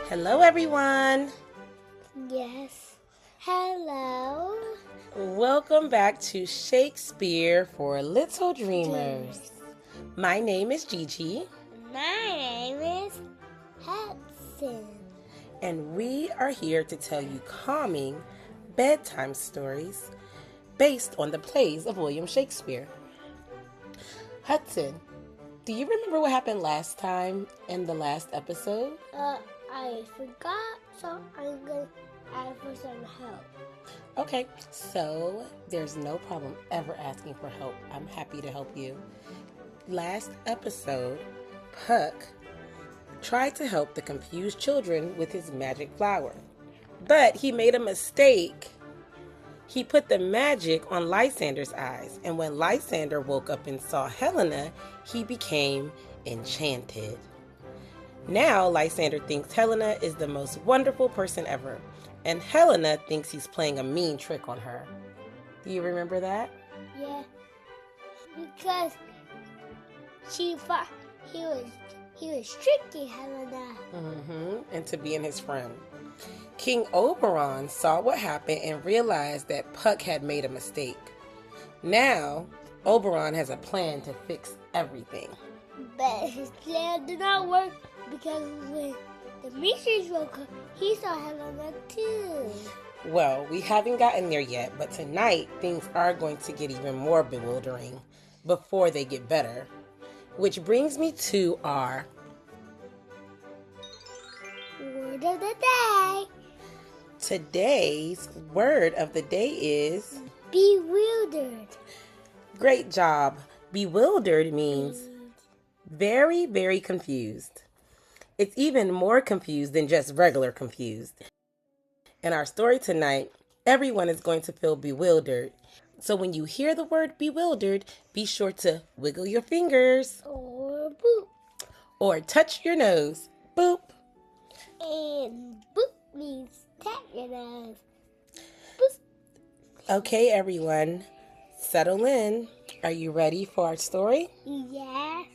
Hello, everyone. Yes. Hello. Welcome back to Shakespeare for Little Dreamers. My name is Gigi. My name is Hudson. And we are here to tell you calming bedtime stories based on the plays of William Shakespeare. Hudson, do you remember what happened last time in the last episode? I forgot, so I'm going to ask for some help. Okay, so there's no problem ever asking for help. I'm happy to help you. Last episode, Puck tried to help the confused children with his magic flower, but he made a mistake. He put the magic on Lysander's eyes, and when Lysander woke up and saw Helena, he became enchanted. Now, Lysander thinks Helena is the most wonderful person ever, and Helena thinks he's playing a mean trick on her. Do you remember that? Yeah, because he was tricking Helena. Into being his friend. King Oberon saw what happened and realized that Puck had made a mistake. Now, Oberon has a plan to fix everything. But his plan did not work because when Demetrius woke up, he saw Helena too. Well, we haven't gotten there yet, but tonight things are going to get even more bewildering before they get better. Which brings me to our word of the day. Today's word of the day is bewildered. Great job. Bewildered means very, very confused. It's even more confused than just regular confused. In our story tonight, everyone is going to feel bewildered. So when you hear the word bewildered, be sure to wiggle your fingers. Or boop. Or touch your nose. Boop. And boop means tap your nose. Boop. Okay, everyone. Settle in. Are you ready for our story? Yes.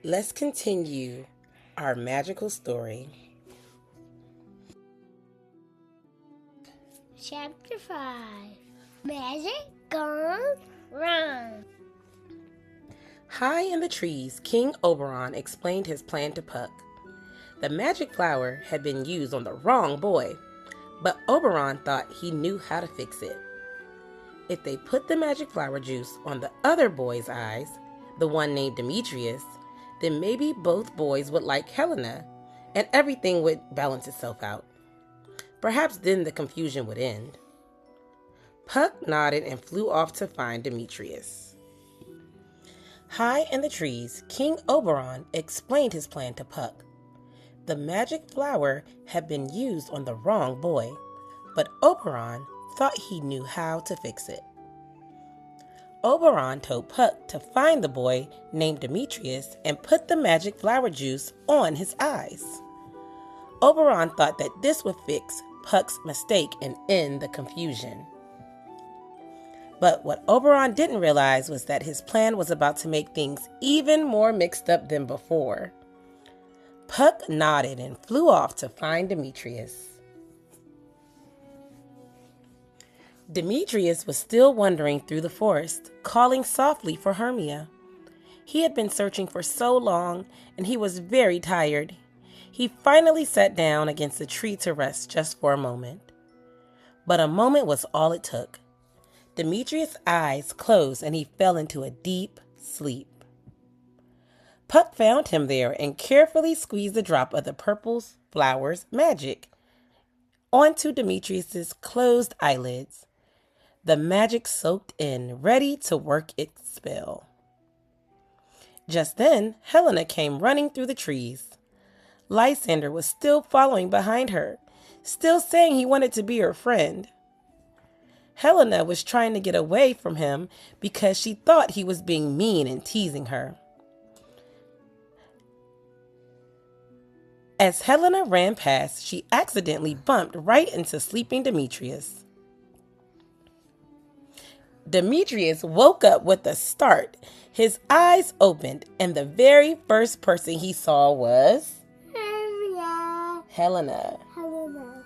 Let's continue our magical story. Chapter 5. Magic gone wrong. High in the trees, King Oberon explained his plan to Puck. The magic flower had been used on the wrong boy, but Oberon thought he knew how to fix it. If they put the magic flower juice on the other boy's eyes, the one named Demetrius, then maybe both boys would like Helena, and everything would balance itself out. Perhaps then the confusion would end. Puck nodded and flew off to find Demetrius. High in the trees, King Oberon explained his plan to Puck. The magic flower had been used on the wrong boy, but Oberon thought he knew how to fix it. Oberon told Puck to find the boy named Demetrius and put the magic flower juice on his eyes. Oberon thought that this would fix Puck's mistake and end the confusion. But what Oberon didn't realize was that his plan was about to make things even more mixed up than before. Puck nodded and flew off to find Demetrius. Demetrius was still wandering through the forest, calling softly for Hermia. He had been searching for so long, and he was very tired. He finally sat down against a tree to rest just for a moment. But a moment was all it took. Demetrius' eyes closed and he fell into a deep sleep. Puck found him there and carefully squeezed a drop of the purple flower's magic onto Demetrius' closed eyelids. The magic soaked in, ready to work its spell. Just then, Helena came running through the trees. Lysander was still following behind her, still saying he wanted to be her friend. Helena was trying to get away from him because she thought he was being mean and teasing her. As Helena ran past, she accidentally bumped right into sleeping Demetrius. Demetrius woke up with a start. His eyes opened, and the very first person he saw was Hermia. Helena. Helena.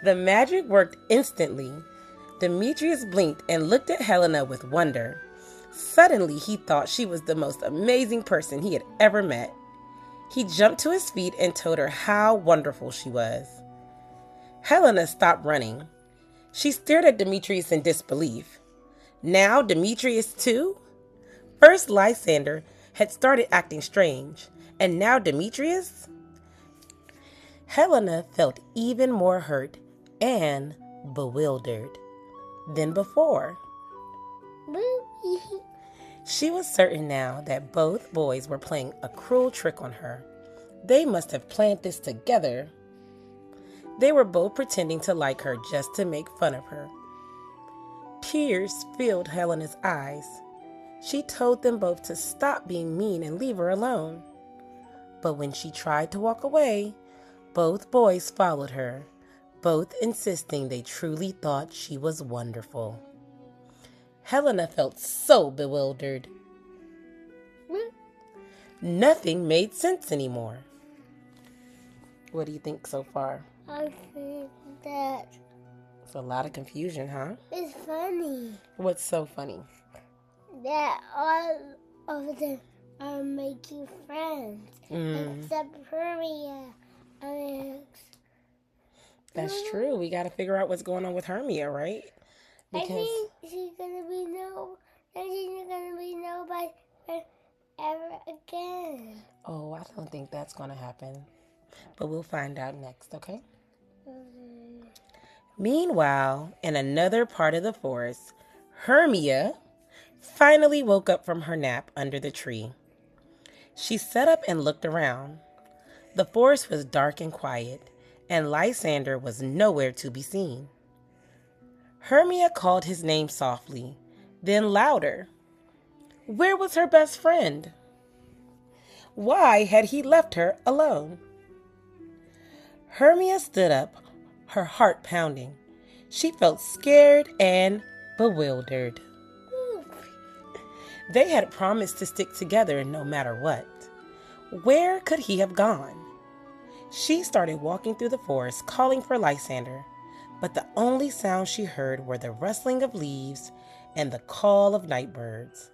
The magic worked instantly. Demetrius blinked and looked at Helena with wonder. Suddenly, he thought she was the most amazing person he had ever met. He jumped to his feet and told her how wonderful she was. Helena stopped running. She stared at Demetrius in disbelief. Now Demetrius too? First Lysander had started acting strange, and now Demetrius? Helena felt even more hurt and bewildered than before. She was certain now that both boys were playing a cruel trick on her. They must have planned this together. They were both pretending to like her just to make fun of her. Tears filled Helena's eyes. She told them both to stop being mean and leave her alone. But when she tried to walk away, both boys followed her, both insisting they truly thought she was wonderful. Helena felt so bewildered. Nothing made sense anymore. What do you think so far? I think that It's a lot of confusion, huh? it's funny What's so funny? that all of them are making friends, except Hermia. That's true. We got to figure out what's going on with Hermia, right? I think she's gonna be nobody ever again. Oh, I don't think that's going to happen. But we'll find out next, okay? Meanwhile, in another part of the forest, Hermia finally woke up from her nap under the tree. She sat up and looked around. The forest was dark and quiet, and Lysander was nowhere to be seen. Hermia called his name softly, then louder. Where was her best friend? Why had he left her alone? Hermia stood up, her heart pounding. She felt scared and bewildered. They had promised to stick together no matter what. Where could he have gone? She started walking through the forest, calling for Lysander, but the only sounds she heard were the rustling of leaves and the call of night birds.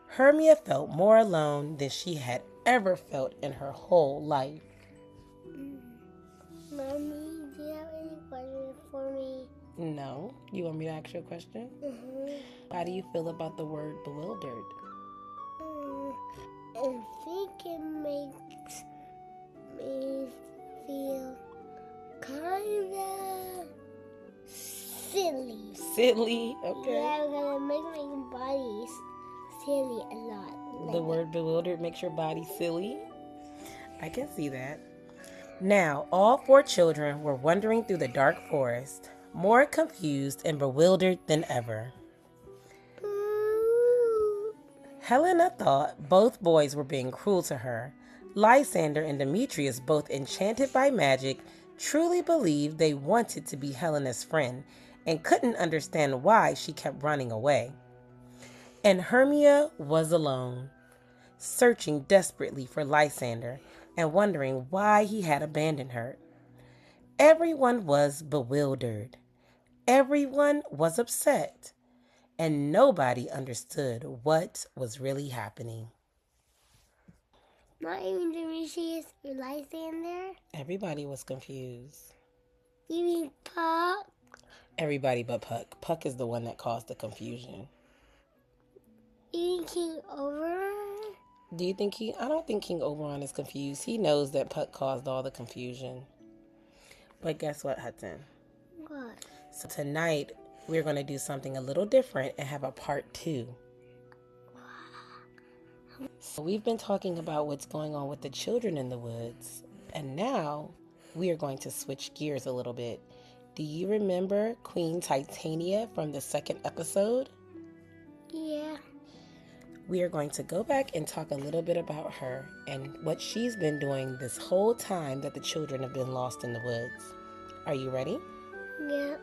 Hermia felt more alone than she had ever felt in her whole life. Mommy, do you have any questions for me? No. You want me to ask you a question? How do you feel about the word bewildered? I think it makes me feel kind of silly. Silly? Okay. Yeah, I'm gonna make my body silly a lot. The word bewildered makes your body silly? I can see that. Now, all four children were wandering through the dark forest, more confused and bewildered than ever. Helena thought both boys were being cruel to her. Lysander and Demetrius, both enchanted by magic, truly believed they wanted to be Helena's friend and couldn't understand why she kept running away. And Hermia was alone, searching desperately for Lysander and wondering why he had abandoned her. Everyone was bewildered. Everyone was upset. And nobody understood what was really happening. Not even Demetrius or Lysander? Everybody was confused. You mean Puck? Everybody but Puck. Puck is the one that caused the confusion. You mean King Oberon? Do you think I don't think King Oberon is confused. He knows that Puck caused all the confusion. But guess what, Hudson? What? So tonight, we're going to do something a little different and have a part 2. So we've been talking about what's going on with the children in the woods. And now, we are going to switch gears a little bit. Do you remember Queen Titania from the second episode? Yeah. We are going to go back and talk a little bit about her and what she's been doing this whole time that the children have been lost in the woods. Are you ready? Yeah.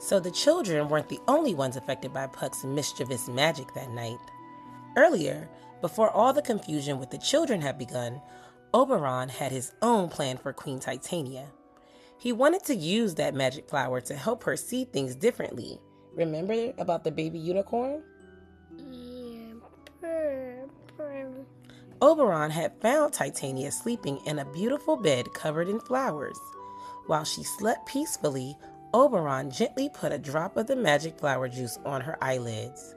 So the children weren't the only ones affected by Puck's mischievous magic that night. Earlier, before all the confusion with the children had begun, Oberon had his own plan for Queen Titania. He wanted to use that magic flower to help her see things differently. Remember about the baby unicorn? Yeah. Purr, purr. Oberon had found Titania sleeping in a beautiful bed covered in flowers. While she slept peacefully, Oberon gently put a drop of the magic flower juice on her eyelids.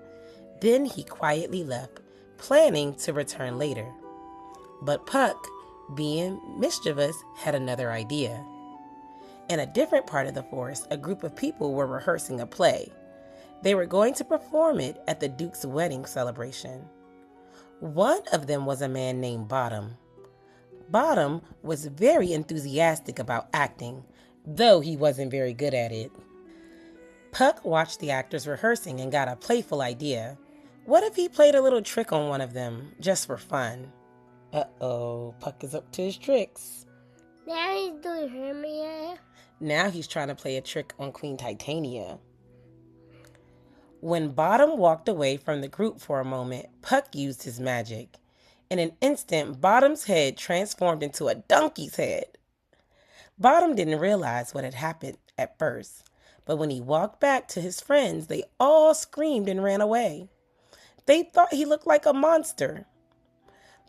Then he quietly left, planning to return later. But Puck, being mischievous, had another idea. In a different part of the forest, a group of people were rehearsing a play. They were going to perform it at the Duke's wedding celebration. One of them was a man named Bottom. Bottom was very enthusiastic about acting, though he wasn't very good at it. Puck watched the actors rehearsing and got a playful idea. What if he played a little trick on one of them, just for fun? Uh-oh, Puck is up to his tricks. Now he's doing Hermia. Now he's trying to play a trick on Queen Titania. When Bottom walked away from the group for a moment, Puck used his magic. In an instant, Bottom's head transformed into a donkey's head. Bottom didn't realize what had happened at first, but when he walked back to his friends, they all screamed and ran away. They thought he looked like a monster.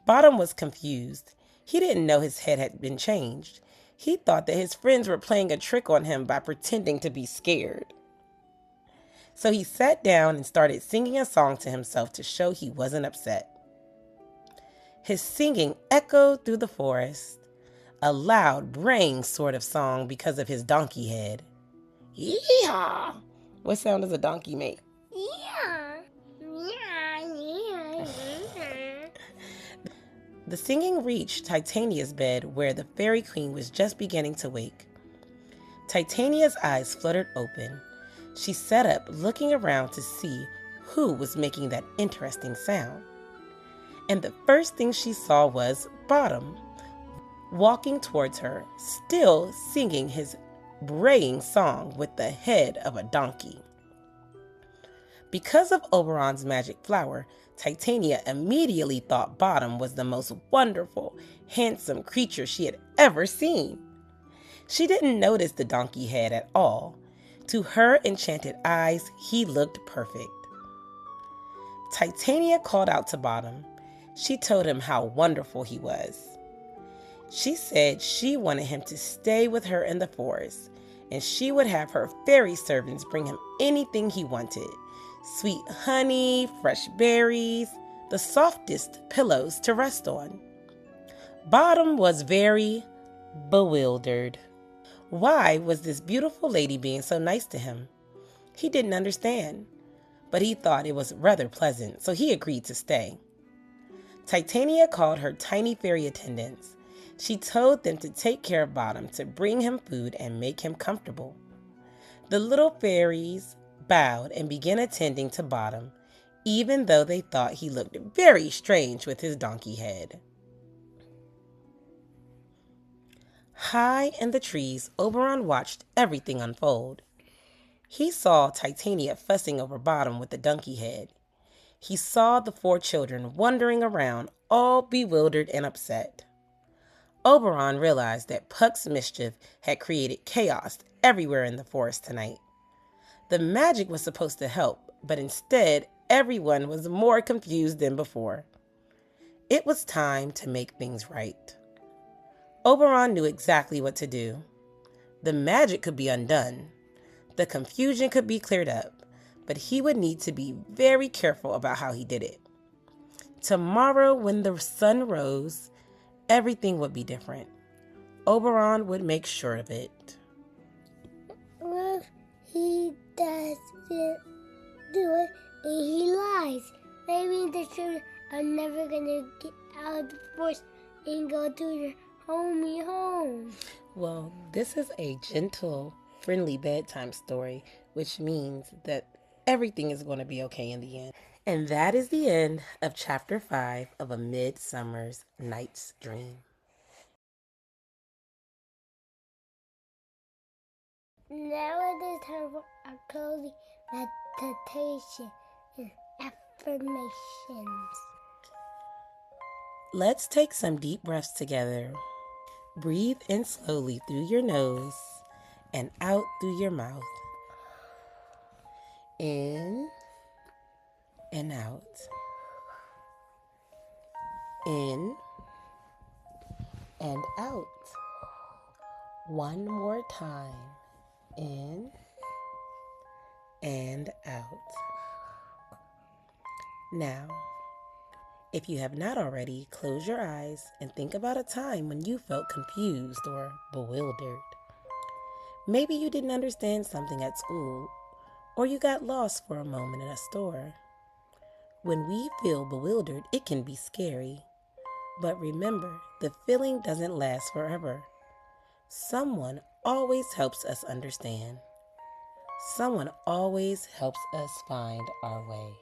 Bottom was confused. He didn't know his head had been changed. He thought that his friends were playing a trick on him by pretending to be scared. So he sat down and started singing a song to himself to show he wasn't upset. His singing echoed through the forest, a loud, braying sort of song because of his donkey head. Yee-haw! What sound does a donkey make? Yeah. Yeah. The singing reached Titania's bed where the fairy queen was just beginning to wake. Titania's eyes fluttered open. She sat up, looking around to see who was making that interesting sound. And the first thing she saw was Bottom, walking towards her, still singing his braying song with the head of a donkey. Because of Oberon's magic flower, Titania immediately thought Bottom was the most wonderful, handsome creature she had ever seen. She didn't notice the donkey head at all. To her enchanted eyes, he looked perfect. Titania called out to Bottom. She told him how wonderful he was. She said she wanted him to stay with her in the forest, and she would have her fairy servants bring him anything he wanted. Sweet honey, fresh berries, the softest pillows to rest on. Bottom was very bewildered. Why was this beautiful lady being so nice to him? He didn't understand, but he thought it was rather pleasant, so he agreed to stay. Titania called her tiny fairy attendants. She told them to take care of Bottom, to bring him food and make him comfortable. The little fairies bowed and began attending to Bottom, even though they thought he looked very strange with his donkey head. High in the trees, Oberon watched everything unfold. He saw Titania fussing over Bottom with the donkey head. He saw the 4 children wandering around, all bewildered and upset. Oberon realized that Puck's mischief had created chaos everywhere in the forest tonight. The magic was supposed to help, but instead, everyone was more confused than before. It was time to make things right. Oberon knew exactly what to do. The magic could be undone. The confusion could be cleared up, but he would need to be very careful about how he did it. Tomorrow, when the sun rose, everything would be different. Oberon would make sure of it. Well, he doesn't do it and he lies. Maybe the children are never gonna get out of the forest and go to their homey home. Well, this is a gentle, friendly bedtime story, which means that everything is going to be okay in the end. And that is the end of Chapter 5 of A Midsummer's Night's Dream. Now it is time for our cozy meditation and affirmations. Let's take some deep breaths together. Breathe in slowly through your nose and out through your mouth. In and out. In and out. One more time. In and out. Now, if you have not already, close your eyes and think about a time when you felt confused or bewildered. Maybe you didn't understand something at school, or you got lost for a moment in a store. When we feel bewildered, it can be scary. But remember, the feeling doesn't last forever. Someone always helps us understand. Someone always helps us find our way.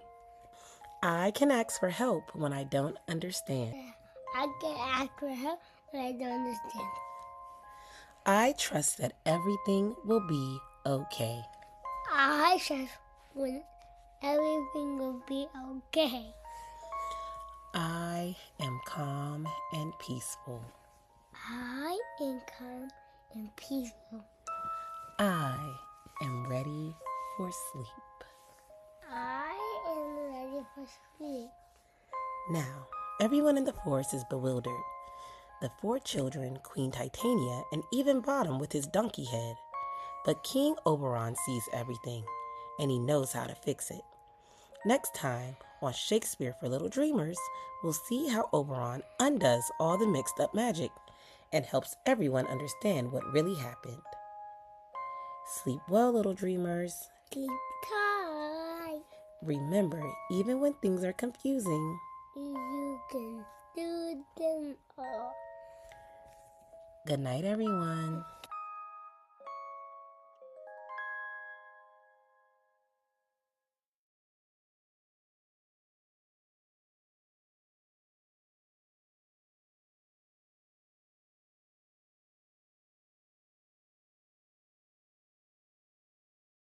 I can ask for help when I don't understand. I can ask for help when I don't understand. I trust that everything will be okay. I trust when everything will be okay. I am calm and peaceful. I am calm and peaceful. I am ready for sleep. I am ready for sleep. Now, everyone in the forest is bewildered. The 4 children, Queen Titania, and even Bottom with his donkey head. But King Oberon sees everything, and he knows how to fix it. Next time on Shakespeare for Little Dreamers, we'll see how Oberon undoes all the mixed up magic and helps everyone understand what really happened. Sleep well, little dreamers. Sleep tight. Remember, even when things are confusing, You can do them all. good night, everyone.